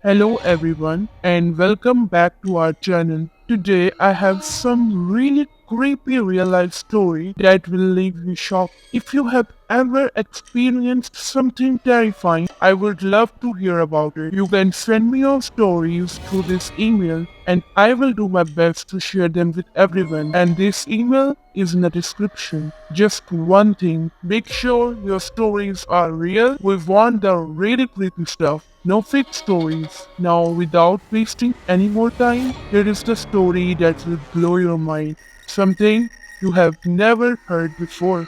Hello everyone and welcome back to our channel. Today I have some really creepy real life story that will leave you shocked. If you have ever experienced something terrifying, I would love to hear about it. You can send me your stories through this email and I will do my best to share them with everyone. And this email is in the description. Just one thing, make sure your stories are real. We want the really creepy stuff. No fake stories. Now, without wasting any more time, here is the story that will blow your mind. Something you have never heard before.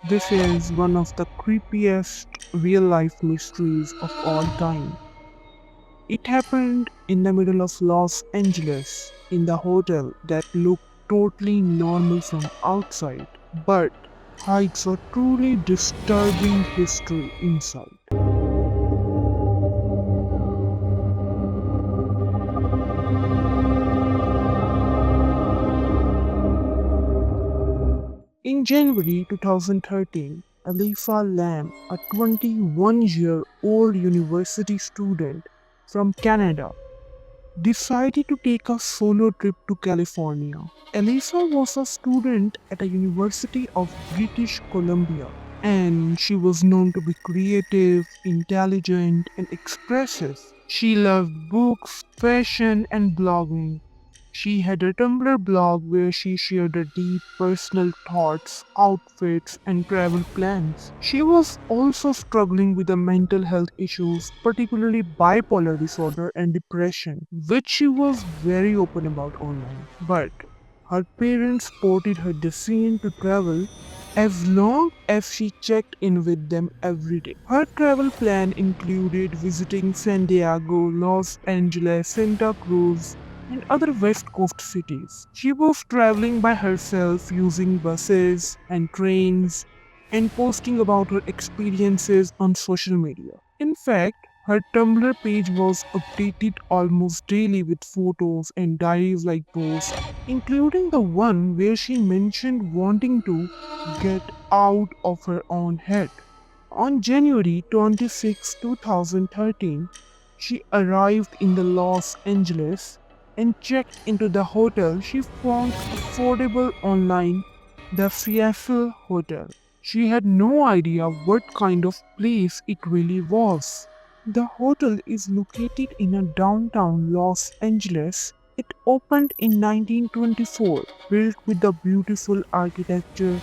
This is one of the creepiest real life mysteries of all time. It happened in the middle of Los Angeles in the hotel that looked totally normal from outside but hides a truly disturbing history inside. In January 2013, Elisa Lam, a 21-year-old university student from Canada, decided to take a solo trip to California. Elisa was a student at a University of British Columbia, and she was known to be creative, intelligent, and expressive. She loved books, fashion, and blogging. She had a Tumblr blog where she shared her deep personal thoughts, outfits, and travel plans. She was also struggling with the mental health issues, particularly bipolar disorder and depression, which she was very open about online. But her parents supported her decision to travel as long as she checked in with them every day. Her travel plan included visiting San Diego, Los Angeles, Santa Cruz, and other West Coast cities. She was traveling by herself using buses and trains and posting about her experiences on social media. In fact, her Tumblr page was updated almost daily with photos and diaries like posts, including the one where she mentioned wanting to get out of her own head. On January 26, 2013, she arrived in the Los Angeles and checked into the hotel she found affordable online, the Cecil Hotel. She had no idea what kind of place it really was. The hotel is located in a downtown Los Angeles. It opened in 1924, built with the beautiful architecture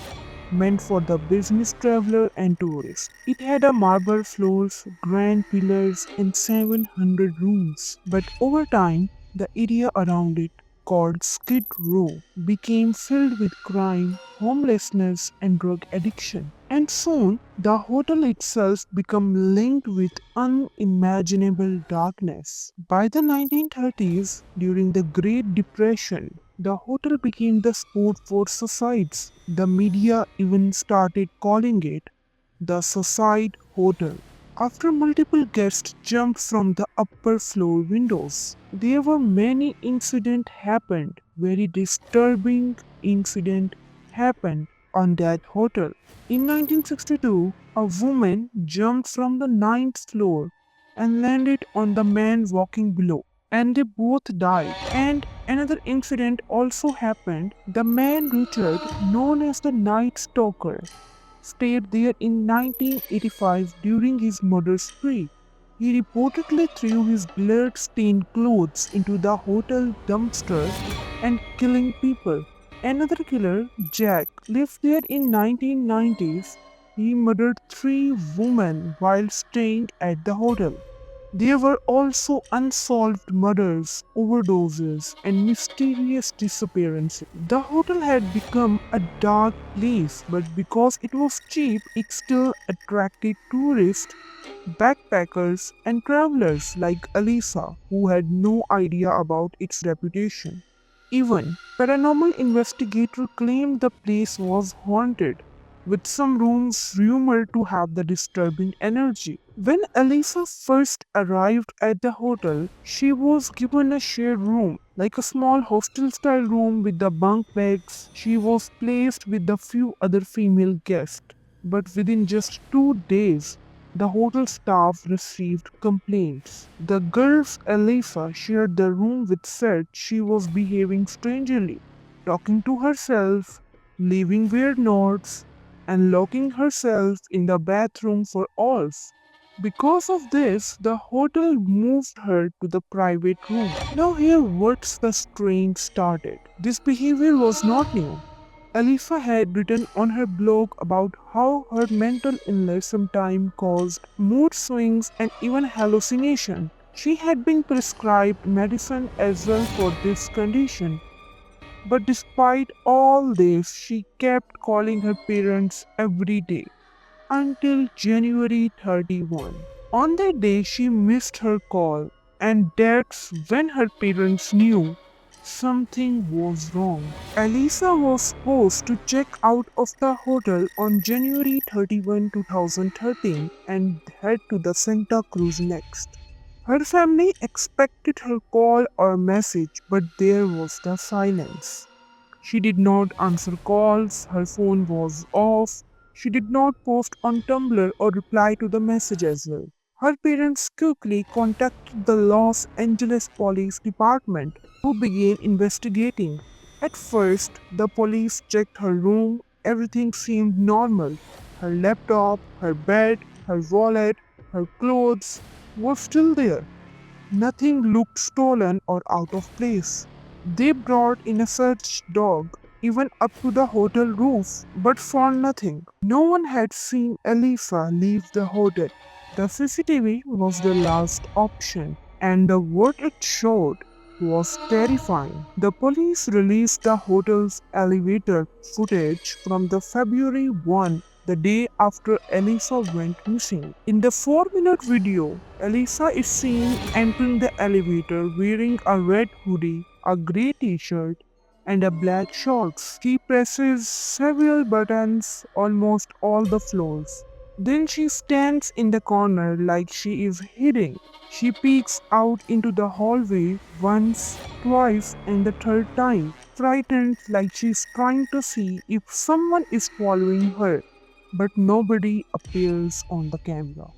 meant for the business traveler and tourist. It had a marble floors, grand pillars, and 700 rooms. But over time, the area around it, called Skid Row, became filled with crime, homelessness, and drug addiction. And soon, the hotel itself became linked with unimaginable darkness. By the 1930s, during the Great Depression, the hotel became the sport for suicides. The media even started calling it the Suicide Hotel. After multiple guests jumped from the upper floor windows, there were many incidents happened. Very disturbing incident happened on that hotel. In 1962, a woman jumped from the ninth floor and landed on the man walking below, and they both died. And another incident also happened. The man Richard, known as the Night Stalker, stayed there in 1985 during his murder spree. He reportedly threw his blood stained clothes into the hotel dumpster and killing people. Another killer, Jack, lived there in 1990s. He murdered 3 women while staying at the hotel. There were also unsolved murders, overdoses, and mysterious disappearances. The hotel had become a dark place, but because it was cheap, it still attracted tourists, backpackers, and travelers like Elisa, who had no idea about its reputation. Even paranormal investigators claimed the place was haunted, with some rooms rumored to have the disturbing energy. When Elisa first arrived at the hotel, she was given a shared room, like a small hostel style room with the bunk beds. She was placed with a few other female guests. But within just 2 days, the hotel staff received complaints. The girls Elisa shared the room with said she was behaving strangely, talking to herself, leaving weird notes, and locking herself in the bathroom for hours. Because of this, the hotel moved her to the private room. Now, here what's the strange started. This behavior was not new. Elisa had written on her blog about how her mental illness sometimes caused mood swings and even hallucination. She had been prescribed medicine as well for this condition. But despite all this, she kept calling her parents every day until January 31. On that day, she missed her call, and that's when her parents knew something was wrong. Elisa was supposed to check out of the hotel on January 31, 2013, and head to the Santa Cruz next. Her family expected her call or message, but there was the silence. She did not answer calls, her phone was off, she did not post on Tumblr or reply to the message as well. Her parents quickly contacted the Los Angeles Police Department, who began investigating. At first, the police checked her room, everything seemed normal. Her laptop, her bed, her wallet, her clothes were still there. Nothing looked stolen or out of place. They brought in a search dog, even up to the hotel roof, but found nothing. No one had seen Elisa leave the hotel. The CCTV was the last option, and the what it showed was terrifying. The police released the hotel's elevator footage from the February 1, the day after Elisa went missing. In the 4-minute video, Elisa is seen entering the elevator wearing a red hoodie, a grey t-shirt, and a black shorts. She presses several buttons, almost all the floors. Then she stands in the corner like she is hiding. She peeks out into the hallway once, twice, and the third time, frightened like she's trying to see if someone is following her, but nobody appears on the camera.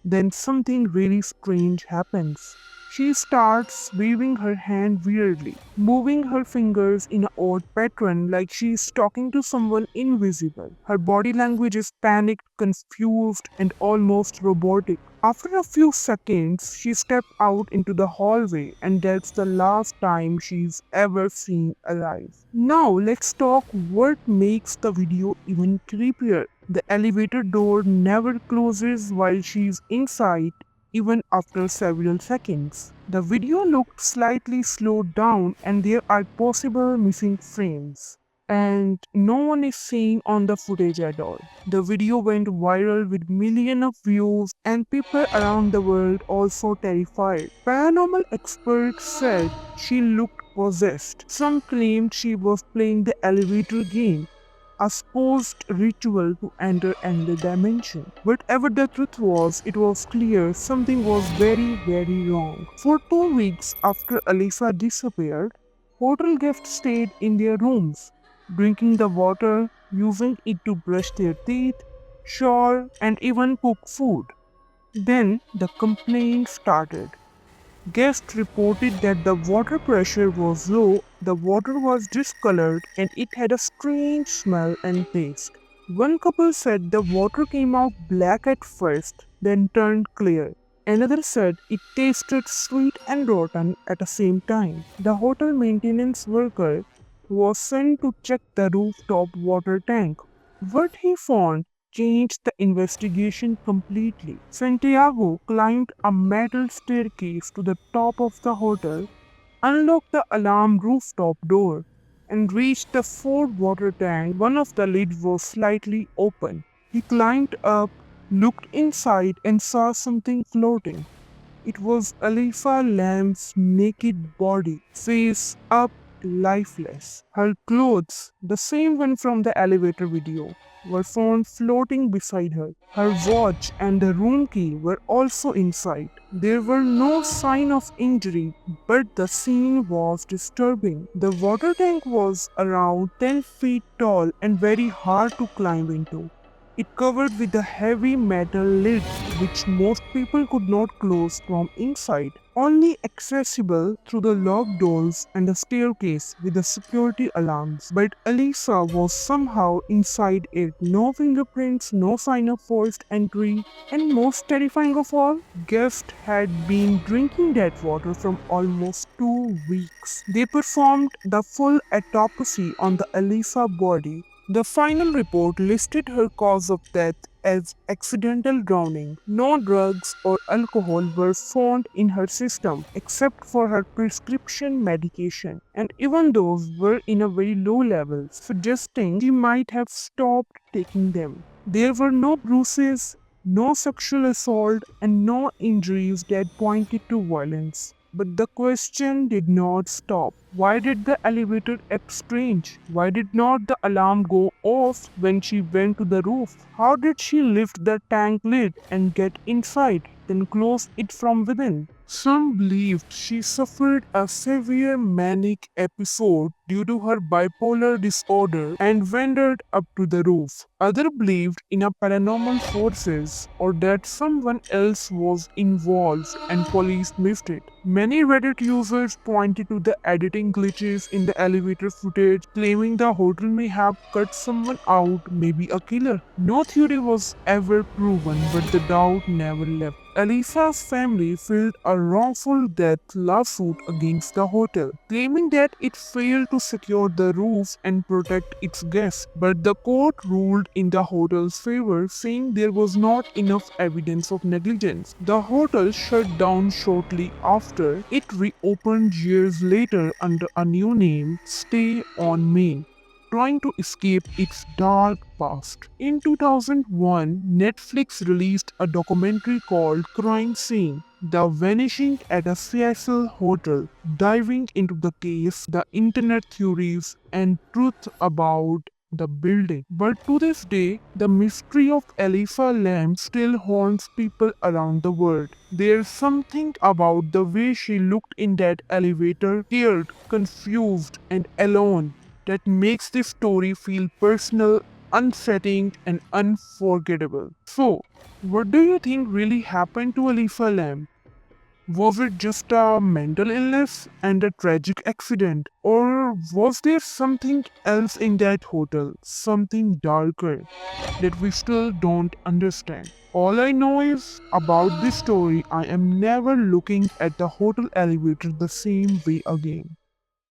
Then something really strange happens. She starts waving her hand weirdly, moving her fingers in an odd pattern like she is talking to someone invisible. Her body language is panicked, confused, and almost robotic. After a few seconds, she steps out into the hallway, and that's the last time she's ever seen alive. Now, let's talk what makes the video even creepier. The elevator door never closes while she's inside, even after several seconds. The video looked slightly slowed down, and there are possible missing frames. And no one is seen on the footage at all. The video went viral with millions of views, and people around the world also terrified. Paranormal experts said she looked possessed. Some claimed she was playing the elevator game, a supposed ritual to enter another dimension. Whatever the truth was, it was clear something was very, very wrong. For 2 weeks after Elisa disappeared, hotel guests stayed in their rooms, drinking the water, using it to brush their teeth, shower, and even cook food. Then the complaints started. Guests reported that the water pressure was low, the water was discolored, and it had a strange smell and taste. One couple said the water came out black at first, then turned clear. Another said it tasted sweet and rotten at the same time. The hotel maintenance worker was sent to check the rooftop water tank. What he found changed the investigation completely. Santiago climbed a metal staircase to the top of the hotel, unlocked the alarm rooftop door, and reached the fourth water tank. One of the lids was slightly open. He climbed up, looked inside, and saw something floating. It was Elisa Lam's naked body, face up, lifeless. Her clothes, the same one from the elevator video, were found floating beside her. Her watch and the room key were also inside. There were no sign of injury, but the scene was disturbing. The water tank was around 10 feet tall and very hard to climb into. It covered with a heavy metal lid which most people could not close from inside, only accessible through the locked doors and a staircase with the security alarms. But Elisa was somehow inside it. No fingerprints, no sign of forced entry, and most terrifying of all, guests had been drinking that water from almost 2 weeks. They performed the full autopsy on the Elisa body. The final report listed her cause of death as accidental drowning. No drugs or alcohol were found in her system except for her prescription medication, and even those were in a very low level, suggesting she might have stopped taking them. There were no bruises, no sexual assault, and no injuries that pointed to violence. But the question did not stop. Why did the elevator act strange? Why did not the alarm go off when she went to the roof? How did she lift the tank lid and get inside, then close it from within? Some believed she suffered a severe manic episode due to her bipolar disorder and wandered up to the roof. Others believed in a paranormal forces or that someone else was involved and police missed it. Many Reddit users pointed to the editing glitches in the elevator footage, claiming the hotel may have cut someone out, maybe a killer. No theory was ever proven, but the doubt never left. Elisa's family filed a wrongful death lawsuit against the hotel, claiming that it failed to secure the roof and protect its guests. But the court ruled in the hotel's favor, saying there was not enough evidence of negligence. The hotel shut down shortly after. It reopened years later under a new name, Stay on Main, trying to escape its dark past. In 2001, Netflix released a documentary called Crime Scene: The Vanishing at a Cecil Hotel, diving into the case, the internet theories, and truth about the building. But to this day, the mystery of Elisa Lam still haunts people around the world. There's something about the way she looked in that elevator, scared, confused, and alone, that makes this story feel personal, unsettling, and unforgettable. So, what do you think really happened to Elisa Lam? Was it just a mental illness and a tragic accident? Or was there something else in that hotel, something darker that we still don't understand? All I know is about this story, I am never looking at the hotel elevator the same way again.